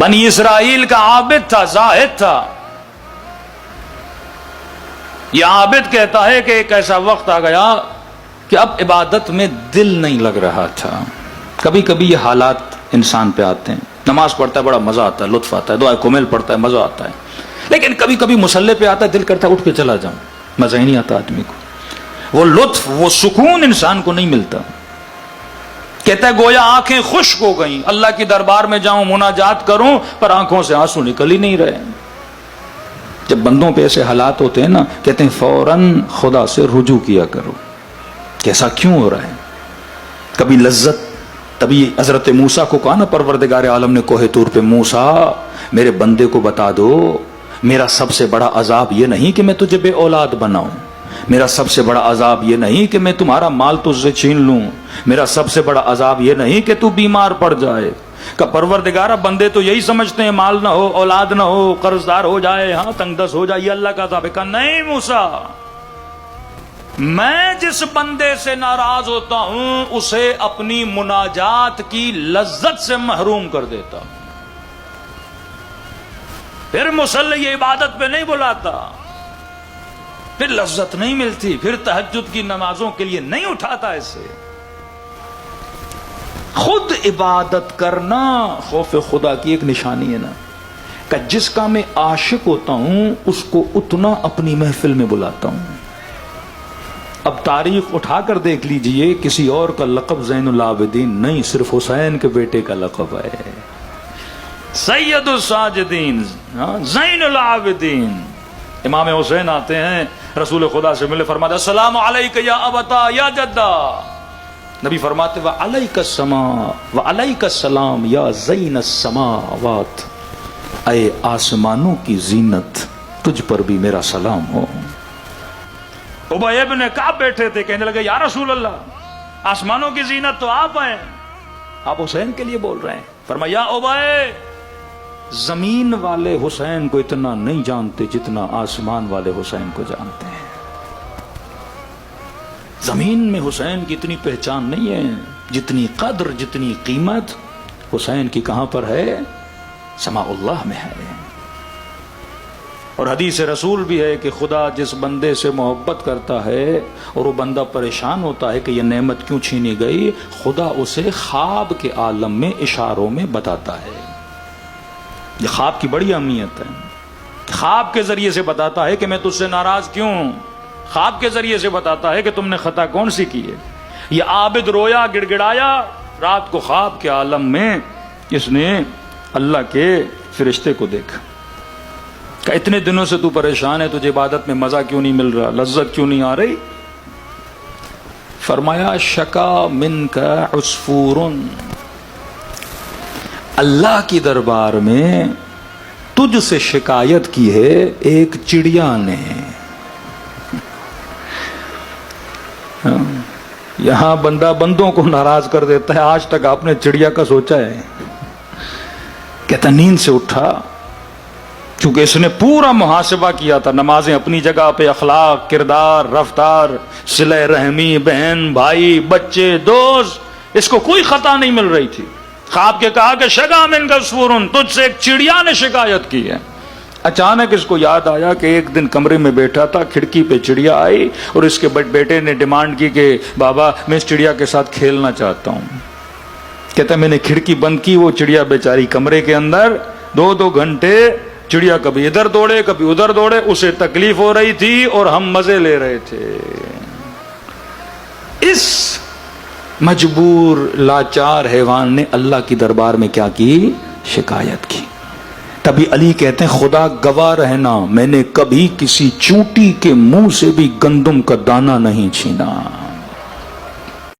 بنی اسرائیل کا عابد تھا، زاہد تھا. یہ عابد کہتا ہے کہ ایک ایسا وقت آ گیا کہ اب عبادت میں دل نہیں لگ رہا تھا. کبھی کبھی یہ حالات انسان پہ آتے ہیں. نماز پڑھتا ہے بڑا مزہ آتا ہے، لطف آتا ہے، دعائے کمیل پڑھتا ہے مزہ آتا ہے، لیکن کبھی کبھی مصلی پہ آتا ہے دل کرتا ہے اٹھ کے چلا جاؤں، مزہ ہی نہیں آتا آدمی کو. وہ لطف، وہ سکون انسان کو نہیں ملتا. کہتا ہے گویا آنکھیں خشک ہو گئیں، اللہ کی دربار میں جاؤں مناجات کروں پر آنکھوں سے آنسو نکل ہی نہیں رہے. جب بندوں پہ ایسے حالات ہوتے ہیں نا، کہتے ہیں فوراً خدا سے رجوع کیا کرو کہ ایسا کیوں ہو رہا ہے. کبھی لذت، تبھی حضرت موسیٰ کو کہا نا پروردگار عالم نے کوہ طور پہ، موسیٰ میرے بندے کو بتا دو میرا سب سے بڑا عذاب یہ نہیں کہ میں تجھے بے اولاد بناؤں، میرا سب سے بڑا عذاب یہ نہیں کہ میں تمہارا مال تجھ سے چھین لوں، میرا سب سے بڑا عذاب یہ نہیں کہ تو بیمار پڑ جائے. کہ پروردگارہ بندے تو یہی سمجھتے ہیں مال نہ ہو، اولاد نہ ہو، قرض دار ہو جائے، ہاں تنگ دست ہو جائے، یہ اللہ کا عذاب ہے. کہا نہیں موسیٰ، میں جس بندے سے ناراض ہوتا ہوں اسے اپنی مناجات کی لذت سے محروم کر دیتا ہوں. پھر مصلی یہ عبادت پہ نہیں بلاتا، پھر لذت نہیں ملتی، پھر تہجد کی نمازوں کے لیے نہیں اٹھاتا. ایسے خود عبادت کرنا خوف خدا کی ایک نشانی ہے نا، کہ جس کا میں عاشق ہوتا ہوں اس کو اتنا اپنی محفل میں بلاتا ہوں. اب تاریخ اٹھا کر دیکھ لیجئے، کسی اور کا لقب زین العابدین نہیں، صرف حسین کے بیٹے کا لقب ہے. سید الساجدین، زین العابدین. امام حسین آتے ہیں رسول خدا سے ملے، فرماتے السلام علیک یا ابتا یا جدہ. نبی فرماتے وعلیک السلام وعلیک السلام یا زین السماوات، اے آسمانوں کی زینت تجھ پر بھی میرا سلام ہو. ابی ابن کعب بیٹھے تھے، کہنے لگے یا رسول اللہ آسمانوں کی زینت تو آپ ہیں، آپ حسین کے لیے بول رہے ہیں. فرمایا ابی، زمین والے حسین کو اتنا نہیں جانتے جتنا آسمان والے حسین کو جانتے ہیں. زمین میں حسین کی اتنی پہچان نہیں ہے، جتنی قدر، جتنی قیمت حسین کی کہاں پر ہے؟ سماء اللہ میں ہے. اور حدیث رسول بھی ہے کہ خدا جس بندے سے محبت کرتا ہے اور وہ بندہ پریشان ہوتا ہے کہ یہ نعمت کیوں چھینی گئی، خدا اسے خواب کے عالم میں اشاروں میں بتاتا ہے. یہ خواب کی بڑی اہمیت ہے. خواب کے ذریعے سے بتاتا ہے کہ میں تجھ سے ناراض کیوں ہوں، خواب کے ذریعے سے بتاتا ہے کہ تم نے خطا کون سی کی ہے. یہ عابد رویا، گڑ گڑایا، رات کو خواب کے عالم میں اس نے اللہ کے فرشتے کو دیکھا کہ اتنے دنوں سے تو پریشان ہے، تجھے عبادت میں مزہ کیوں نہیں مل رہا، لذت کیوں نہیں آ رہی. فرمایا شکا منک عصفور، اللہ کی دربار میں تجھ سے شکایت کی ہے ایک چڑیا نے. یہاں بندہ بندوں کو ناراض کر دیتا ہے، آج تک آپ نے چڑیا کا سوچا ہے؟ کہتا نیند سے اٹھا، چونکہ اس نے پورا محاسبہ کیا تھا، نمازیں اپنی جگہ پہ، اخلاق، کردار، رفتار، صلہ رحمی، بہن بھائی، بچے، دوست، اس کو کوئی خطا نہیں مل رہی تھی. خواب کے کہا کہ شگا من کا سورن، تجھ سے ایک چڑیا نے شکایت کی ہے. اچانک اس کو یاد آیا کہ ایک دن کمرے میں بیٹھا تھا، کھڑکی پہ چڑیا آئی اور اس کے بیٹے نے ڈیمانڈ کی کہ بابا میں اس چڑیا کے ساتھ کھیلنا چاہتا ہوں. کہتا میں نے کھڑکی بند کی، وہ چڑیا بیچاری کمرے کے اندر 2 گھنٹے چڑیا کبھی ادھر دوڑے کبھی ادھر دوڑے، اسے تکلیف ہو رہی تھی اور ہم مزے لے رہے تھے. اس مجبور لاچار حیوان نے اللہ کی دربار میں کیا کی؟ شکایت کی. تبھی علی کہتے ہیں خدا گواہ رہنا، میں نے کبھی کسی چونٹی کے منہ سے بھی گندم کا دانہ نہیں چھینا.